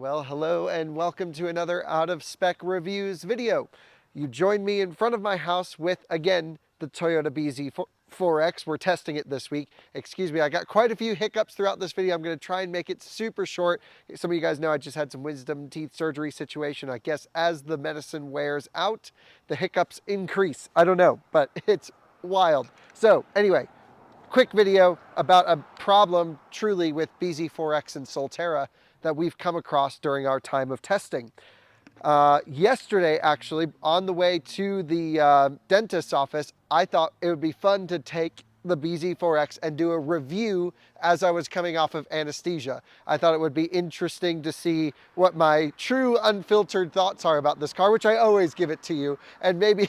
Well, hello and welcome to another Out of Spec Reviews video. You joined me in front of my house with, again, the Toyota bZ4X. We're testing it this week. Excuse me, I got quite a few hiccups throughout this video. I'm going to try and make it super short. Some of you guys know I just had some wisdom teeth surgery situation. I guess as the medicine wears out, the hiccups increase. I don't know, but it's wild. So anyway, quick video about a problem truly with bZ4X and Solterra that we've come across during our time of testing. Yesterday, actually, on the way to the dentist's office, I thought it would be fun to take the bZ4X and do a review as I was coming off of anesthesia. I thought it would be interesting to see what my true unfiltered thoughts are about this car, which I always give it to you, and maybe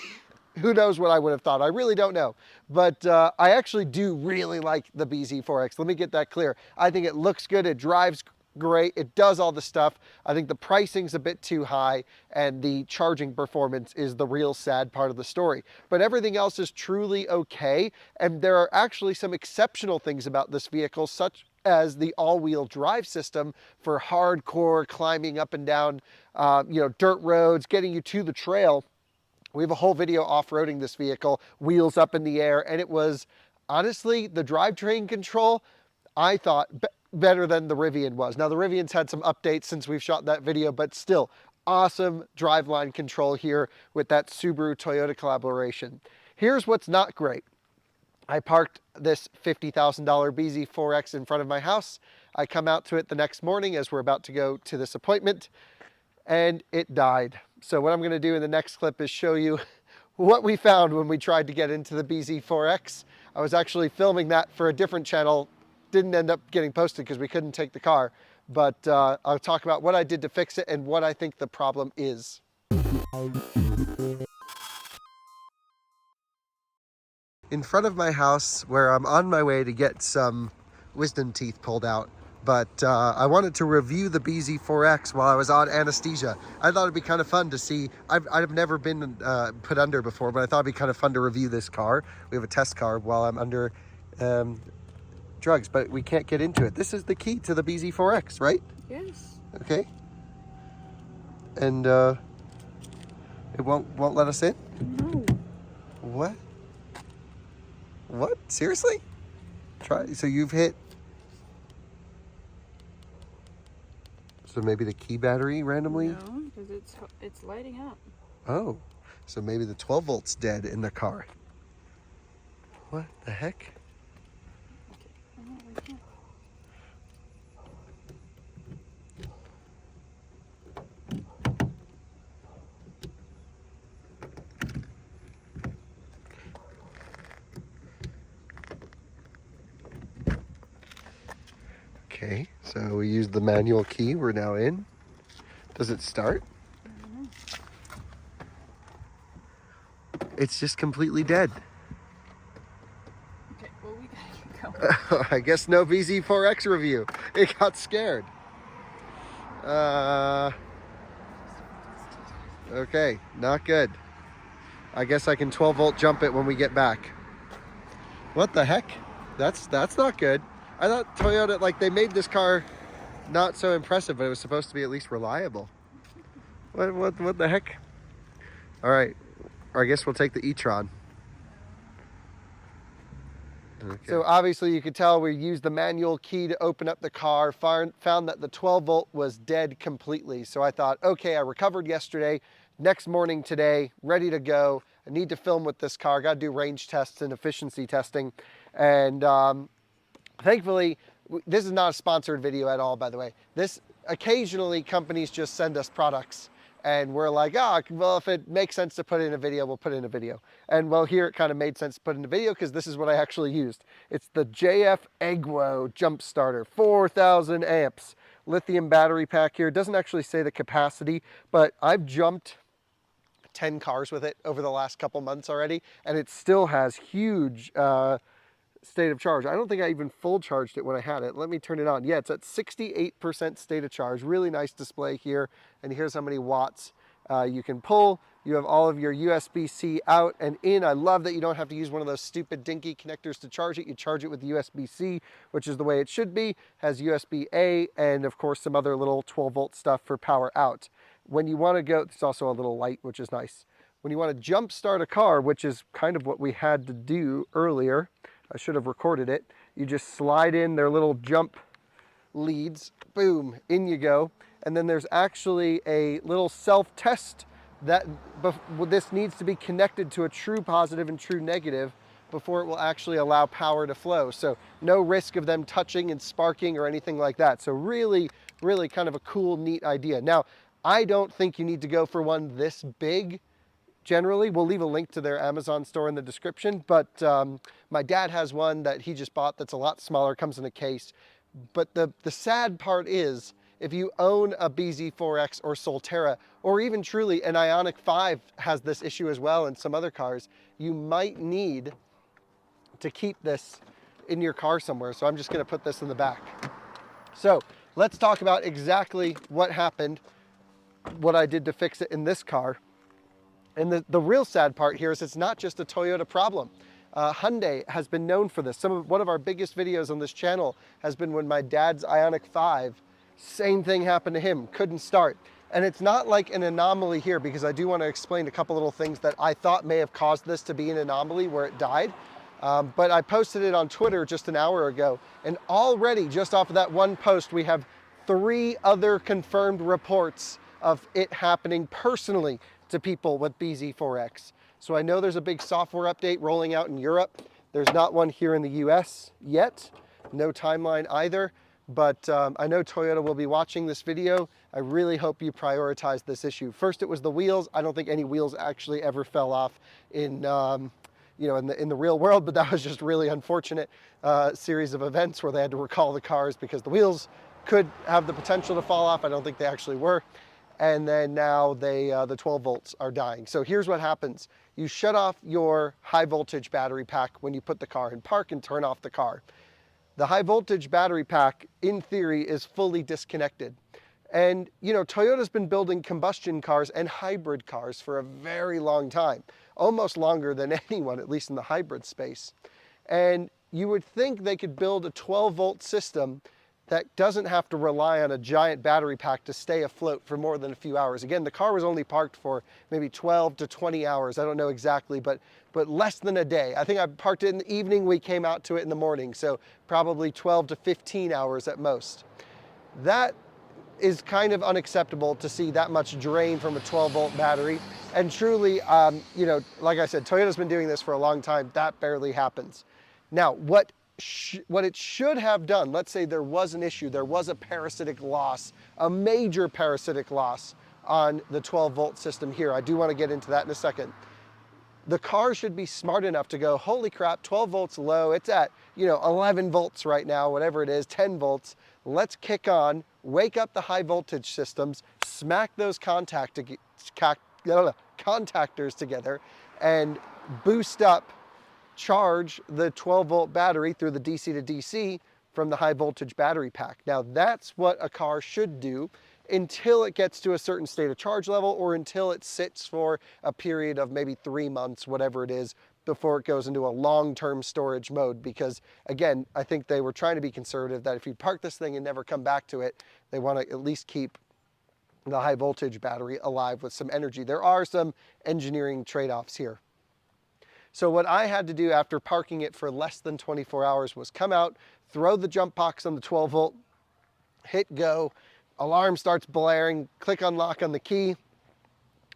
who knows what I would have thought. I really don't know. But I actually do really like the bZ4X. Let me get that clear. I think it looks good. It drives great. It does all the stuff. I think the pricing's a bit too high and the charging performance is the real sad part of the story. But everything else is truly okay. And there are actually some exceptional things about this vehicle, such as the all-wheel drive system for hardcore climbing up and down, dirt roads, getting you to the trail. We have a whole video off-roading this vehicle, wheels up in the air, and it was, honestly, the drivetrain control, I thought, better than the Rivian was. Now, the Rivian's had some updates since we've shot that video, but still, awesome driveline control here with that Subaru-Toyota collaboration. Here's what's not great. I parked this $50,000 bZ4X in front of my house. I come out to it the next morning as we're about to go to this appointment, and it died. So what I'm going to do in the next clip is show you what we found when we tried to get into the bZ4X. I was actually filming that for a different channel. Didn't end up getting posted because we couldn't take the car. But I'll talk about what I did to fix it and what I think the problem is. In front of my house, where I'm on my way to get some wisdom teeth pulled out, but I wanted to review the bZ4X while I was on anesthesia. I thought it'd be kind of fun to see. I've never been put under before, but I thought it'd be kind of fun to review this car. We have a test car while I'm under drugs, but we can't get into it. This is the key to the bZ4X, right? Yes. Okay. And it won't let us in? No. What? What? Seriously? Try. So you've hit. So maybe the key battery randomly? No, because it's lighting up. Oh, so maybe the 12 volt's dead in the car. What the heck? Okay. Oh, we can't. Okay, so we used the manual key. We're now in. Does it start? I don't know. It's just completely dead. Okay, well, we gotta get going. I guess no bZ4X review. It got scared. Okay, not good. I guess I can 12 volt jump it when we get back. What the heck? That's not good. I thought Toyota, like, they made this car not so impressive, but it was supposed to be at least reliable. What the heck? All right, or I guess we'll take the e-tron. Okay. So obviously you could tell we used the manual key to open up the car, found that the 12 volt was dead completely. So I thought, okay, I recovered yesterday, next morning today, ready to go. I need to film with this car, got to do range tests and efficiency testing. And thankfully, this is not a sponsored video at all, by the way. Occasionally companies just send us products and we're like, well, if it makes sense to put in a video, we'll put in a video. And well, here it kind of made sense to put in a video because this is what I actually used. It's the JF Egwo jump starter, 4,000 amps, lithium battery pack here. It doesn't actually say the capacity, but I've jumped 10 cars with it over the last couple months already, and it still has huge state of charge. I don't think I even full charged it when I had it. Let me turn it on. Yeah, it's at 68% state of charge. Really nice display here. And here's how many watts You can pull. You have all of your USB-C out and in. I love that you don't have to use one of those stupid dinky connectors to charge it. You charge it with USB-C, which is the way it should be. Has USB-A and of course some other little 12-volt stuff for power out. When you want to go, there's also a little light, which is nice. When you want to jump start a car, which is kind of what we had to do earlier, I should have recorded it. You just slide in their little jump leads, boom, in you go. And then there's actually a little self-test that this needs to be connected to a true positive and true negative before it will actually allow power to flow. So no risk of them touching and sparking or anything like that. So really, really kind of a cool, neat idea. Now, I don't think you need to go for one this big. Generally, we'll leave a link to their Amazon store in the description, but my dad has one that he just bought that's a lot smaller, comes in a case. But the sad part is, if you own a bZ4X or Solterra, or even truly an Ioniq 5 has this issue as well in some other cars, you might need to keep this in your car somewhere. So I'm just gonna put this in the back. So let's talk about exactly what happened, what I did to fix it in this car. And the real sad part here is it's not just a Toyota problem. Hyundai has been known for this. One of our biggest videos on this channel has been when my dad's Ioniq 5, same thing happened to him, couldn't start. And it's not like an anomaly here, because I do want to explain a couple little things that I thought may have caused this to be an anomaly where it died. But I posted it on Twitter just an hour ago, and already just off of that one post, we have 3 other confirmed reports of it happening personally to people with bZ4X. So I know there's a big software update rolling out in Europe. There's not one here in the US yet, no timeline either, but I know Toyota will be watching this video. I really hope you prioritize this issue. First, it was the wheels. I don't think any wheels actually ever fell off in the real world, but that was just really unfortunate series of events where they had to recall the cars because the wheels could have the potential to fall off. I don't think they actually were. And then now the 12 volts are dying. So here's what happens. You shut off your high voltage battery pack when you put the car in park and turn off the car. The high voltage battery pack, in theory, is fully disconnected. And, you know, Toyota's been building combustion cars and hybrid cars for a very long time, almost longer than anyone, at least in the hybrid space. And you would think they could build a 12 volt system that doesn't have to rely on a giant battery pack to stay afloat for more than a few hours. Again, the car was only parked for maybe 12 to 20 hours. I don't know exactly, but less than a day. I think I parked it in the evening. We came out to it in the morning. So probably 12 to 15 hours at most. That is kind of unacceptable to see that much drain from a 12 volt battery. And truly, you know, like I said, Toyota's been doing this for a long time. That barely happens. Now, what it should have done, let's say there was an issue, there was a parasitic loss, a major parasitic loss on the 12 volt system here. I do want to get into that in a second. The car should be smart enough to go, holy crap, 12 volts low. It's at, you know, 11 volts right now, whatever it is, 10 volts. Let's kick on, wake up the high voltage systems, smack those contactors together, and boost up, charge the 12 volt battery through the DC to DC from the high voltage battery pack. Now that's what a car should do until it gets to a certain state of charge level, or until it sits for a period of maybe 3 months, whatever it is, before it goes into a long-term storage mode. Because again, I think they were trying to be conservative, that if you park this thing and never come back to it, they want to at least keep the high voltage battery alive with some energy. There are some engineering trade-offs here. So what I had to do after parking it for less than 24 hours was come out, throw the jump box on the 12 volt, hit go, alarm starts blaring, click unlock on the key,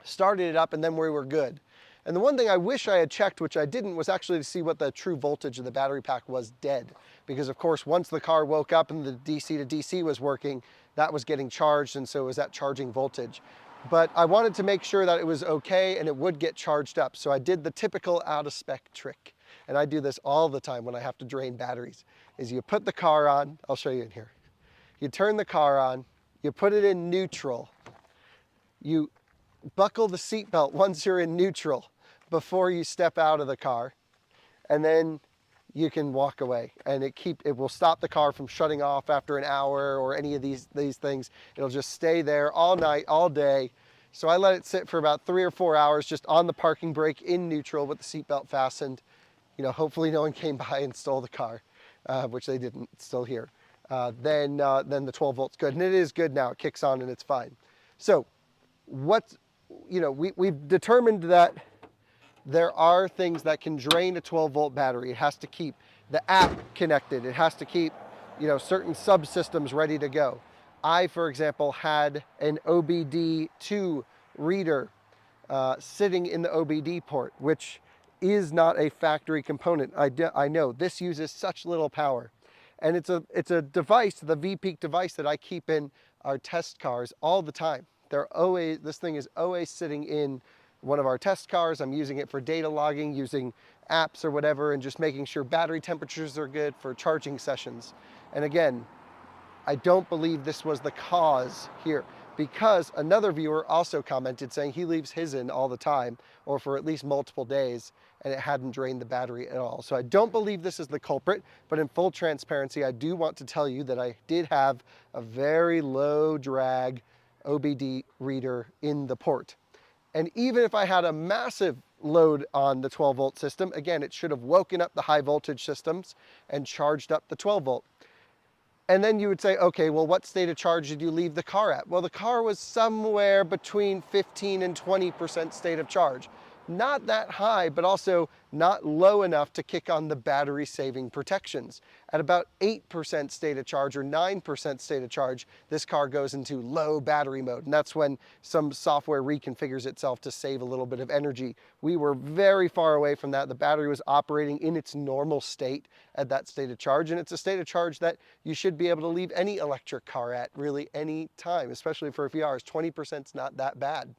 started it up, and then we were good. And the one thing I wish I had checked, which I didn't, was actually to see what the true voltage of the battery pack was dead. Because of course, once the car woke up and the DC to DC was working, that was getting charged, and so it was at charging voltage. But I wanted to make sure that it was okay and it would get charged up. So I did the typical out of spec trick. And I do this all the time when I have to drain batteries, is you put the car on, I'll show you in here. You turn the car on, you put it in neutral. You buckle the seatbelt once you're in neutral before you step out of the car. And then you can walk away, and it will stop the car from shutting off after an hour or any of these things. It'll just stay there all night, all day, So I let it sit for about 3 or 4 hours just on the parking brake in neutral with the seatbelt fastened. Hopefully no one came by and stole the car, which they didn't. It's still here. Then the 12 volt's good, and it is good now. It kicks on and it's fine. So we've determined that there are things that can drain a 12 volt battery. It has to keep the app connected. It has to keep, certain subsystems ready to go. I, for example, had an OBD2 reader sitting in the OBD port, which is not a factory component. I know this uses such little power, and it's a device, the VPeak device, that I keep in our test cars all the time. This thing is always sitting in one of our test cars. I'm using it for data logging, using apps or whatever, and just making sure battery temperatures are good for charging sessions. And again, I don't believe this was the cause here, because another viewer also commented saying he leaves his in all the time, or for at least multiple days, and it hadn't drained the battery at all. So I don't believe this is the culprit, but in full transparency, I do want to tell you that I did have a very low drag OBD reader in the port. And even if I had a massive load on the 12 volt system, again, it should have woken up the high voltage systems and charged up the 12 volt. And then you would say, okay, well, what state of charge did you leave the car at? Well, the car was somewhere between 15 and 20% state of charge. Not that high, but also not low enough to kick on the battery saving protections. At about 8% state of charge or 9% state of charge, this car goes into low battery mode. And that's when some software reconfigures itself to save a little bit of energy. We were very far away from that. The battery was operating in its normal state at that state of charge. And it's a state of charge that you should be able to leave any electric car at really any time, especially for a few hours. 20% is not that bad.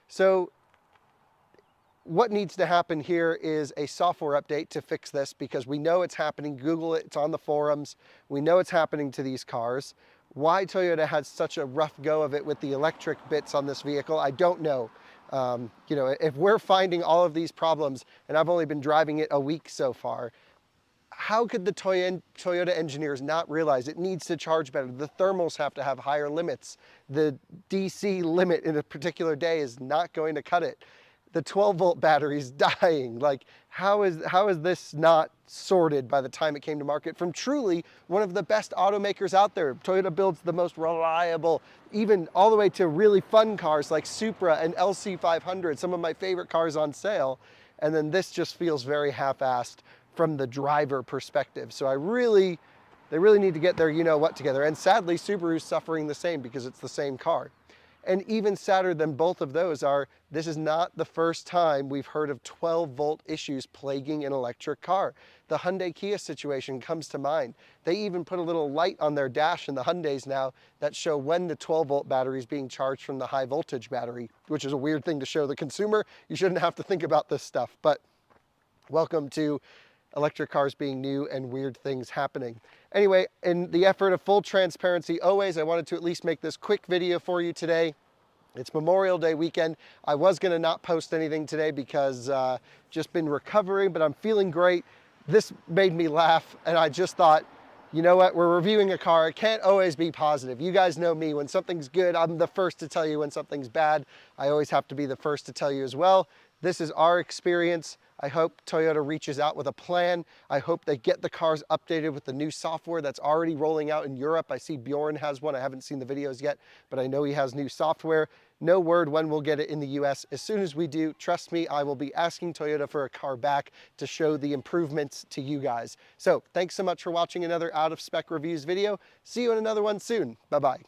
So what needs to happen here is a software update to fix this, because we know it's happening. Google it, it's on the forums. We know it's happening to these cars. Why Toyota had such a rough go of it with the electric bits on this vehicle, I don't know. If we're finding all of these problems, and I've only been driving it a week so far, how could the Toyota engineers not realize it needs to charge better? The thermals have to have higher limits. The DC limit in a particular day is not going to cut it. The 12 volt battery's dying. Like, how is this not sorted by the time it came to market from truly one of the best automakers out there? Toyota builds the most reliable, even all the way to really fun cars like Supra and LC500, some of my favorite cars on sale. And then this just feels very half-assed from the driver perspective. So they really need to get their you-know-what together. And sadly, Subaru's suffering the same because it's the same car. And even sadder than both of those are, this is not the first time we've heard of 12 volt issues plaguing an electric car. The Hyundai Kia situation comes to mind. They even put a little light on their dash in the Hyundais now that show when the 12 volt battery is being charged from the high voltage battery, which is a weird thing to show the consumer. You shouldn't have to think about this stuff, but welcome to electric cars being new and weird things happening. Anyway, in the effort of full transparency always, I wanted to at least make this quick video for you today. It's Memorial Day weekend. I was going to not post anything today because just been recovering, but I'm feeling great. This made me laugh, and I just thought, you know what, we're reviewing a car. It can't always be positive. You guys know me. When something's good, I'm the first to tell you. When something's bad, I always have to be the first to tell you as well. This is our experience. I hope Toyota reaches out with a plan. I hope they get the cars updated with the new software that's already rolling out in Europe. I see Bjorn has one. I haven't seen the videos yet, but I know he has new software. No word when we'll get it in the US. As soon as we do, trust me, I will be asking Toyota for a car back to show the improvements to you guys. So thanks so much for watching another Out of Spec Reviews video. See you in another one soon. Bye-bye.